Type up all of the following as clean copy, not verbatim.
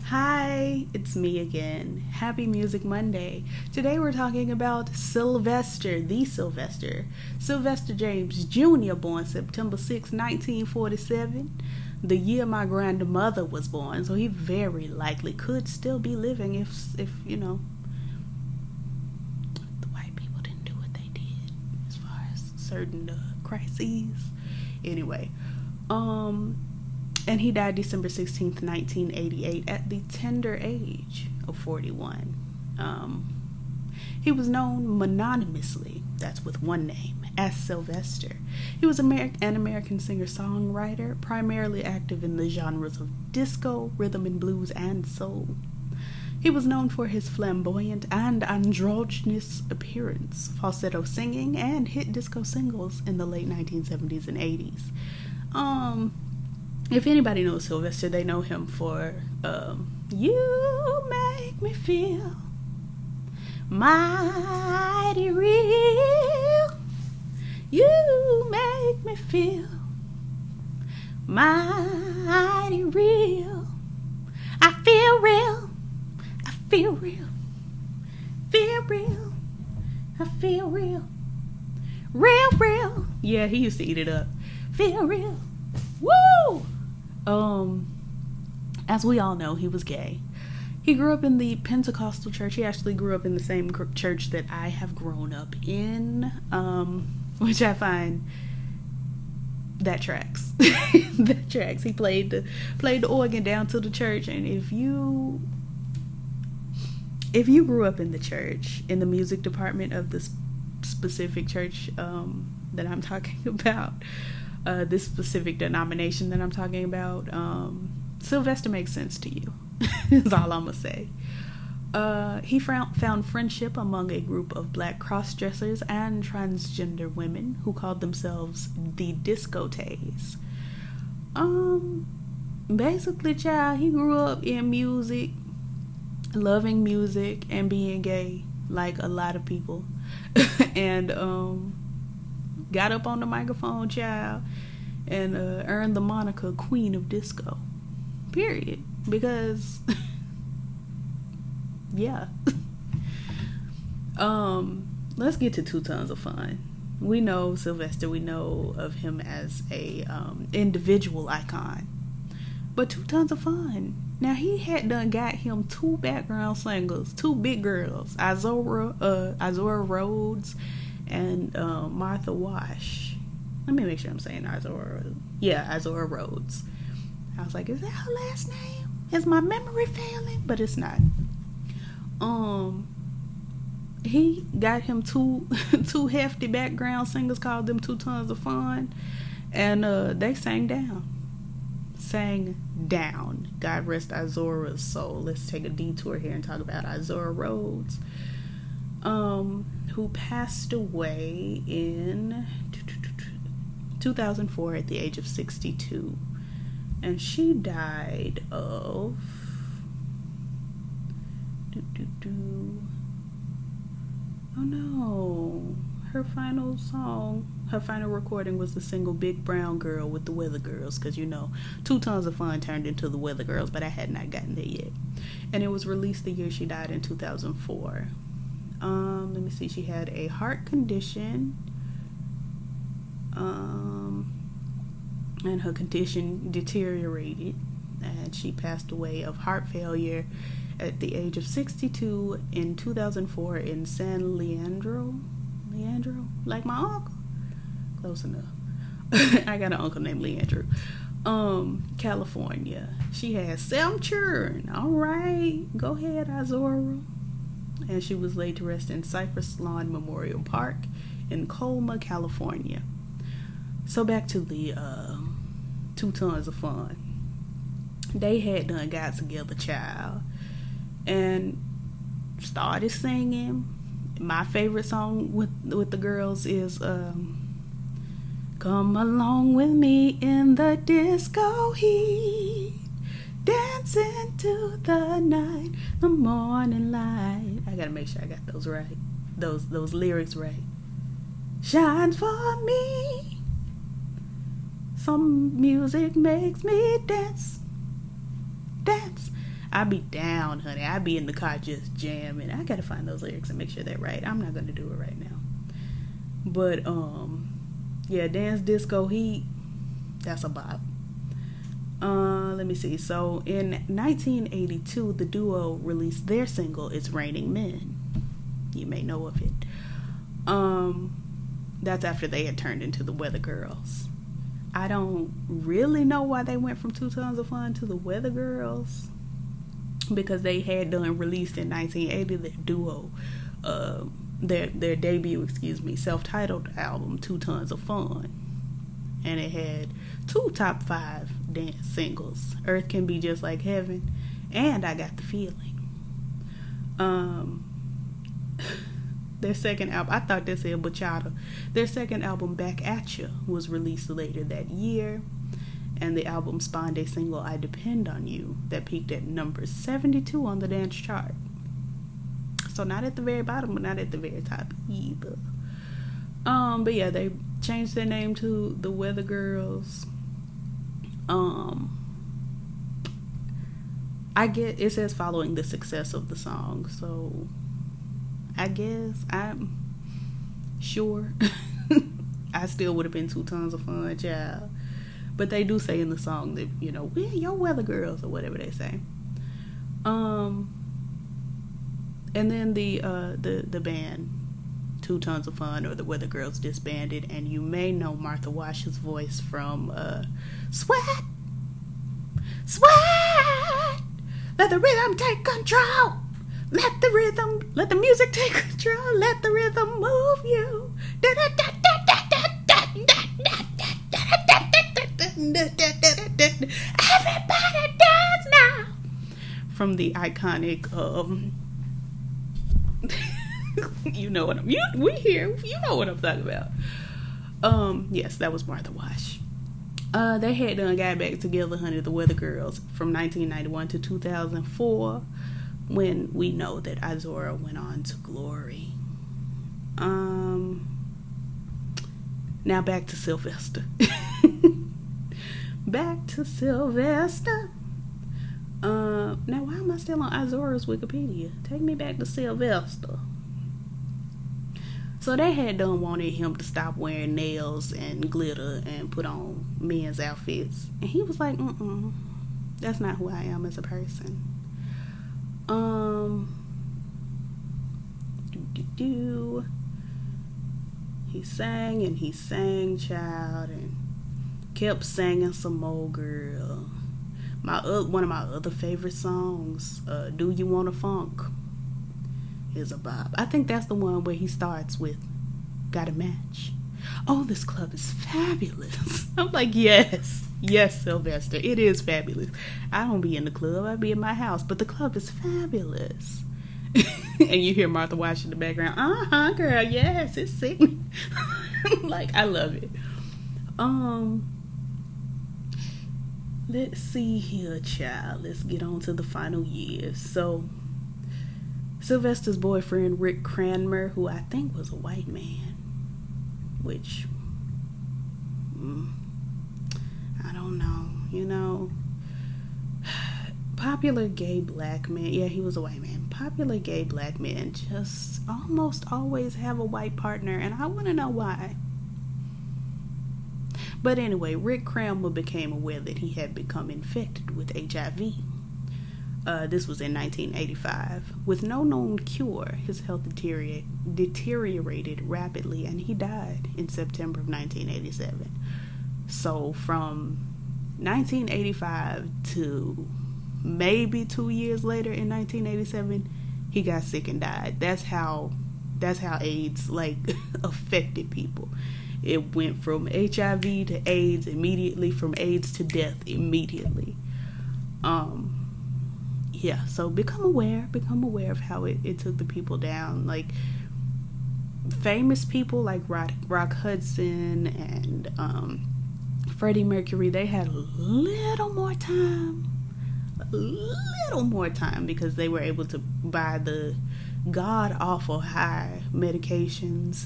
Hi, it's me again. Happy Music Monday. Today we're talking about Sylvester, the Sylvester. Sylvester James Jr., born September 6, 1947, the year my grandmother was born, so he very likely could still be living if the white people didn't do what they did as far as certain crises. Anyway, and he died December 16th, 1988 at the tender age of 41. He was known mononymously, that's with one name, as Sylvester. He was an American singer-songwriter, primarily active in the genres of disco, rhythm and blues, and soul. He was known for his flamboyant and androgynous appearance, falsetto singing, and hit disco singles in the late 1970s and 80s. If anybody knows Sylvester, they know him for You Make Me Feel Mighty Real. You make me feel mighty real. I feel real. I feel real. Feel real. I feel real. Real, real. Yeah, he used to eat it up. Feel real. Woo! As we all know, he was gay. He grew up in the Pentecostal church. He actually grew up in the same church that I have grown up in, which I find that tracks. That tracks. He played the organ down to the church, and if you grew up in the church, in the music department of this specific church that I'm talking about, this specific denomination that I'm talking about, Sylvester makes sense to you. Is all I'm gonna say. He found friendship among a group of black cross-dressers and transgender women who called themselves the Discotays. Basically, child, he grew up in music, loving music, and being gay like a lot of people, and got up on the microphone, child, and earned the moniker Queen of Disco. Period. Because yeah. Let's get to 2 Tons of Fun. We know Sylvester, we know of him as a individual icon. But 2 Tons of Fun. Now he had done got him 2 background singers, 2 big girls, Izora Rhodes and Martha Wash. Let me make sure I'm saying Izora. Yeah, Izora Rhodes. I was like, is that her last name? Is my memory failing? But it's not. He got him two hefty background singers, called them 2 Tons of Fun, and they sang down. God rest Izora's soul. Let's take a detour here and talk about Izora Rhodes, who passed away in 2004 at the age of 62. And she died of oh no, her final recording was the single Big Brown Girl with the Weather Girls, because 2 Tons of Fun turned into the Weather Girls, but I had not gotten there yet. And it was released the year she died in 2004. Let me see, she had a heart condition, and her condition deteriorated, and she passed away of heart failure at the age of 62 in 2004 in San Leandro, like my uncle, close enough. I got an uncle named Leandro, California. She had 7 children. All right, go ahead, Izora. And she was laid to rest in Cypress Lawn Memorial Park in Colma, California. So back to the 2 Tons of Fun. They had done got together, child, and started singing. My favorite song with the girls is Come Along With Me in the Disco Heat, dancing to the night, the morning light. I gotta make sure I got those right, those lyrics right. Shines for me. Some music makes me dance, dance. I be down, honey. I be in the car just jamming. I gotta find those lyrics and make sure they're right. I'm not gonna do it right now. But yeah, Dance Disco Heat, that's a bop. Let me see. So in 1982, the duo released their single "It's Raining Men." You may know of it. That's after they had turned into the Weather Girls. I don't really know why they went from Two Tons of Fun to the Weather Girls, because they had done released in 1980 their duo, their debut, self-titled album, Two Tons of Fun, and it had 2 top 5 dance singles: Earth Can Be Just Like Heaven and I Got the Feeling. Their second album, I thought they said bachata. Their second album, Back At Ya, was released later that year, and the album spawned a single, I Depend on You, that peaked at number 72 on the dance chart. So not at the very bottom, but not at the very top either. But yeah, they changed their name to the Weather Girls. I get it says following the success of the song, so I guess I'm sure I still would have been Two Tons of Fun, child. But they do say in the song that, you know, we're your Weather Girls, or whatever they say. And then the band Two Tons of Fun, or the Weather Girls, disbanded, and you may know Martha Wash's voice from Sweat, let the rhythm take control. Let the music take control. Let the rhythm move you. Everybody dance now. From the iconic, you know what we hear. You know what I'm talking about. Yes, that was Martha Wash. They had done got back together, honey, the Weather Girls, from 1991 to 2004. When we know that Izora went on to glory. Now back to Sylvester. Back to Sylvester. Now why am I still on Izora's Wikipedia? Take me back to Sylvester. So they had done wanted him to stop wearing nails and glitter and put on men's outfits. And he was like, that's not who I am as a person. He sang and he sang, child, and kept singing some more, girl. One of my other favorite songs, Do You Want a Funk, is a bop. I think that's the one where he starts with Got a Match. Oh, this club is fabulous. I'm like, yes, Sylvester, it is fabulous. I don't be in the club, I be in my house, but the club is fabulous. And you hear Martha Wash in the background. Girl, yes, it's sick. Like, I love it. Let's see here, child. Let's get on to the final years. So, Sylvester's boyfriend, Rick Cranmer, who I think was a white man, which I don't know, you know, popular gay black men. Yeah, he was a white man. Popular gay black men just almost always have a white partner, and I want to know why. But anyway, Rick Cranmer became aware that he had become infected with HIV. This was in 1985. With no known cure, his health deteriorated rapidly, and he died in September of 1987. So from 1985 to maybe 2 years later in 1987, he got sick and died. That's how AIDS affected people. It went from HIV to AIDS immediately, from AIDS to death immediately. Yeah, so become aware of how it took the people down. Like, famous people like Rock Hudson and Freddie Mercury, they had a little more time because they were able to buy the god-awful high medications.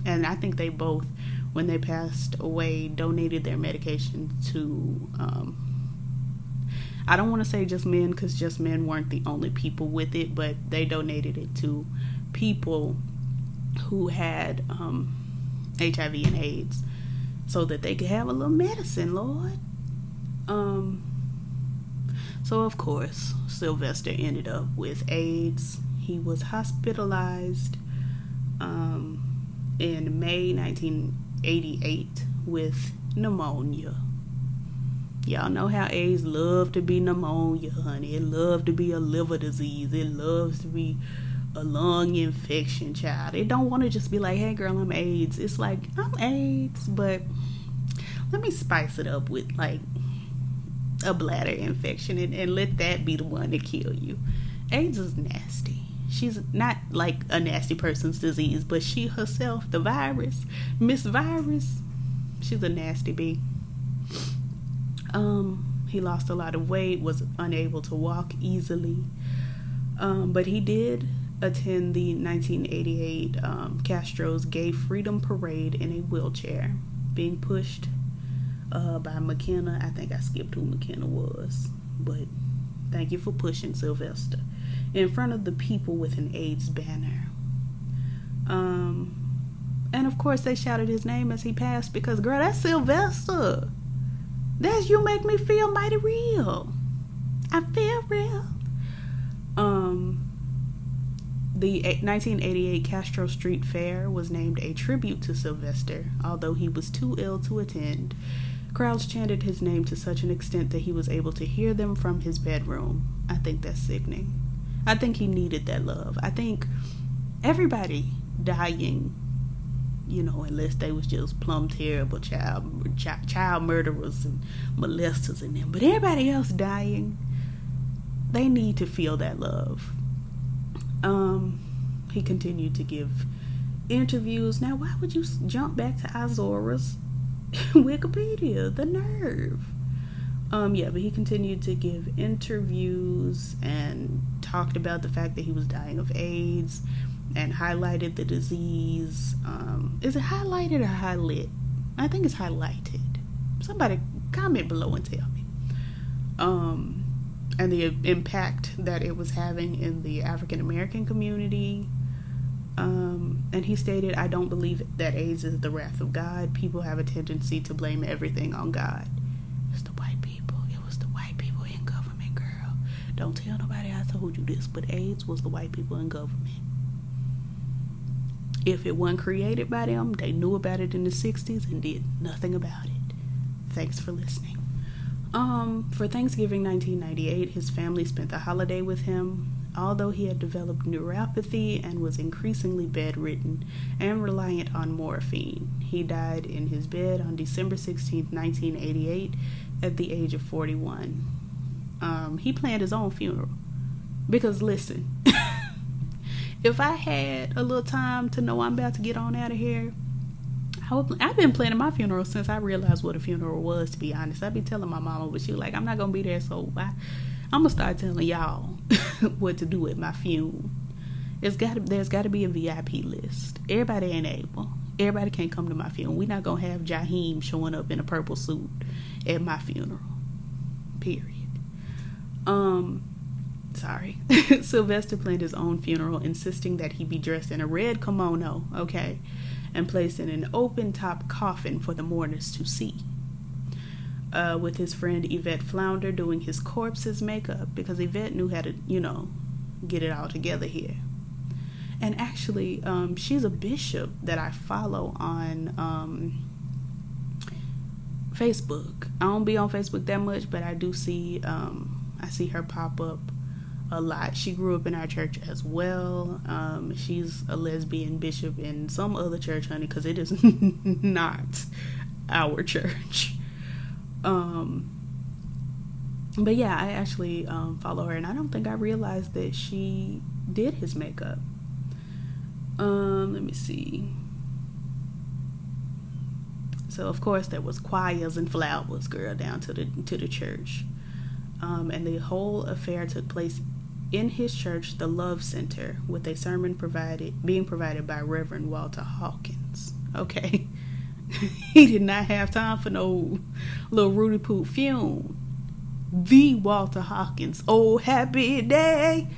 And I think they both, when they passed away, donated their medication to I don't want to say just men, because just men weren't the only people with it, but they donated it to people who had HIV and AIDS so that they could have a little medicine, Lord. So of course, Sylvester ended up with AIDS. He was hospitalized in May 1988 with pneumonia. Y'all know how AIDS love to be pneumonia, honey. It love to be a liver disease. It loves to be a lung infection, child. It don't want to just be like, hey girl, I'm AIDS. It's like, I'm AIDS, but let me spice it up with like a bladder infection and let that be the one to kill you. AIDS is nasty. She's not like a nasty person's disease, but she herself, the virus, Miss Virus, she's a nasty bee. He lost a lot of weight, was unable to walk easily, but he did attend the 1988 Castro's Gay Freedom Parade in a wheelchair, being pushed by McKenna. I think I skipped who McKenna was, but thank you for pushing Sylvester, in front of the people with an AIDS banner. And of course they shouted his name as he passed, because girl, that's Sylvester. That's You Make Me Feel Mighty Real. I feel real. The 1988 Castro Street Fair was named a tribute to Sylvester, although he was too ill to attend. Crowds chanted his name to such an extent that he was able to hear them from his bedroom. I think that's sickening. I think he needed that love. I think everybody dying, you know, unless they was just plumb terrible child murderers and molesters and them, but everybody else dying, they need to feel that love. He continued to give interviews. Now, why would you jump back to Izora's Wikipedia? The nerve. But he continued to give interviews and talked about the fact that he was dying of AIDS and highlighted the disease. Is it highlighted or highlit? I think it's highlighted. Somebody comment below and tell me. And the impact that it was having in the African American community. And he stated, I don't believe that AIDS is the wrath of God. People have a tendency to blame everything on God. It's the white people. It was the white people in government, girl. Don't tell nobody I told you this, but AIDS was the white people in government. If it wasn't created by them, they knew about it in the 60s and did nothing about it. Thanks for listening. For Thanksgiving 1998, his family spent the holiday with him. Although he had developed neuropathy and was increasingly bedridden and reliant on morphine, he died in his bed on December 16, 1988, at the age of 41. He planned his own funeral. Because listen, if I had a little time to know I'm about to get on out of here, I've been planning my funeral since I realized what a funeral was, to be honest. I'd be telling my mama, but she was like, I'm not going to be there, so I'm going to start telling y'all what to do at my funeral. There's got to be a VIP list. Everybody ain't able. Everybody can't come to my funeral. We're not going to have Jaheim showing up in a purple suit at my funeral. Period. Sorry. Sylvester planned his own funeral, insisting that he be dressed in a red kimono, okay, and placed in an open-top coffin for the mourners to see. With his friend Yvette Flounder doing his corpse's makeup, because Yvette knew how to, get it all together here. And actually, she's a bishop that I follow on Facebook. I don't be on Facebook that much, but I do see, I see her pop up a lot. She grew up in our church as well. She's a lesbian bishop in some other church, honey, because it is not our church. But yeah, I actually follow her, and I don't think I realized that she did his makeup. Let me see. So of course there was choirs and flowers, girl, down to the church. And the whole affair took place in his church, the Love Center, with a sermon being provided by Reverend Walter Hawkins. Okay. He did not have time for no little Rudy Poop fume. the Walter Hawkins, oh happy day,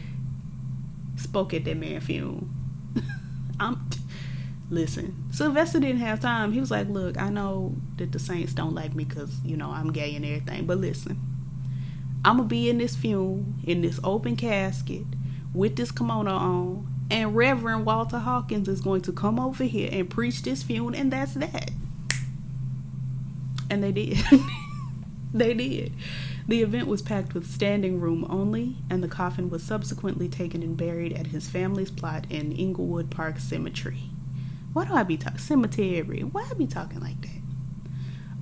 spoke at that man's funeral. Listen, Sylvester didn't have time. He was like, look, I know that the saints don't like me because, I'm gay and everything, but listen, I'm gonna be in this funeral, in this open casket, with this kimono on, and Reverend Walter Hawkins is going to come over here and preach this funeral, and that's that. And they did. They did. The event was packed with standing room only, and the coffin was subsequently taken and buried at his family's plot in Inglewood Park Cemetery. Why do I be talking cemetery? Why I be talking like that?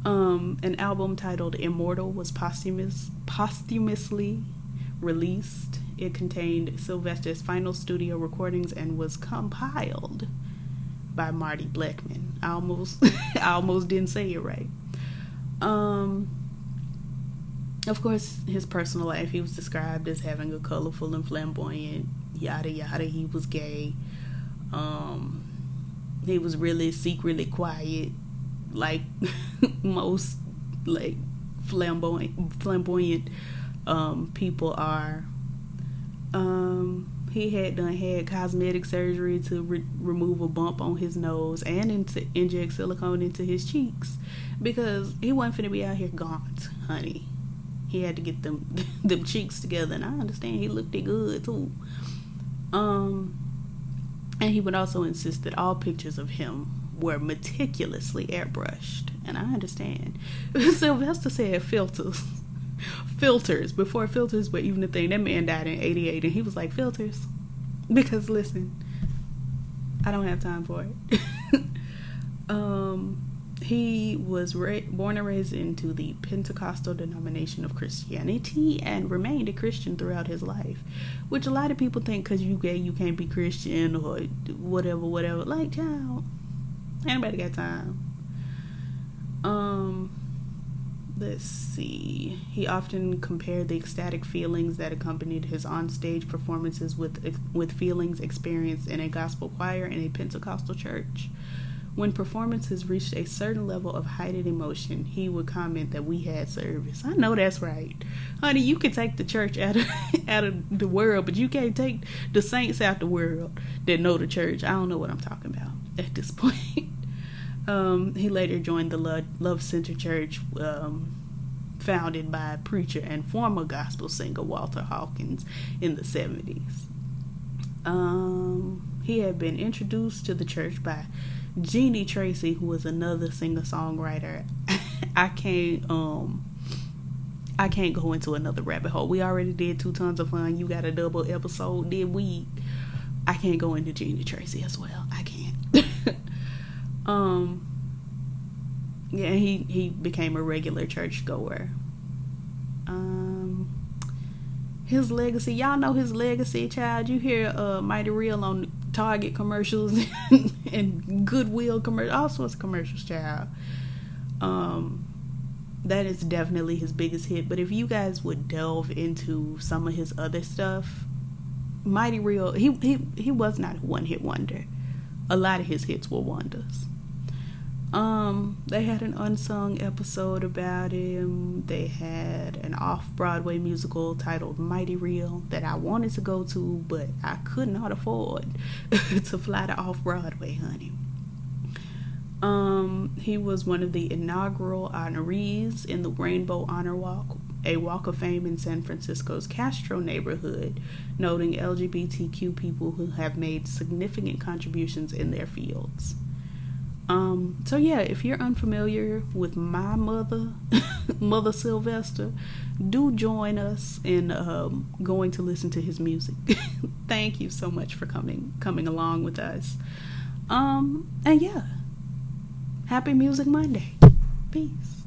An album titled Immortal was posthumously released. It contained Sylvester's final studio recordings and was compiled by Marty Blackman. I almost didn't say it right. Of course, his personal life, he was described as having a colorful and flamboyant, yada yada. He was gay. He was really secretly quiet, like most like flamboyant people are. He had cosmetic surgery to remove a bump on his nose and inject silicone into his cheeks because he wasn't finna be out here gaunt, honey. He had to get them cheeks together, and I understand he looked good too. And he would also insist that all pictures of him were meticulously airbrushed, and I understand. Sylvester said filters before filters were even a thing. That man died in 1988, and he was like, filters, because listen, I don't have time for it. He was born and raised into the Pentecostal denomination of Christianity and remained a Christian throughout his life, which a lot of people think because you gay you can't be Christian or whatever. Like, child, anybody got time? Let's see. He often compared the ecstatic feelings that accompanied his onstage performances with feelings experienced in a gospel choir in a Pentecostal church. When performances reached a certain level of heightened emotion, he would comment that we had service. I know that's right. Honey, you can take the church out of the world, but you can't take the saints out the world that know the church. I don't know what I'm talking about at this point. He later joined the Love Center Church, founded by preacher and former gospel singer Walter Hawkins in the 70s. He had been introduced to the church by Jeannie Tracy, who was another singer-songwriter. I can't go into another rabbit hole. We already did 2 Tons of Fun. You got a double episode. Did we? I can't go into Jeannie Tracy as well. I can't. Yeah, he became a regular church goer. His legacy, y'all know his legacy, child. You hear Mighty Real on Target commercials and Goodwill commercials, all sorts of commercials, child. That is definitely his biggest hit. But if you guys would delve into some of his other stuff, Mighty Real, he was not a one-hit wonder. A lot of his hits were wonders. They had an unsung episode about him. They had an off-Broadway musical titled Mighty Real that I wanted to go to, but I could not afford to fly to off-Broadway, honey. He was one of the inaugural honorees in the Rainbow Honor Walk, a walk of fame in San Francisco's Castro neighborhood, noting LGBTQ people who have made significant contributions in their fields. So yeah, if you're unfamiliar with my Mother Sylvester, do join us in going to listen to his music. Thank you so much for coming along with us. And yeah, happy Music Monday. Peace.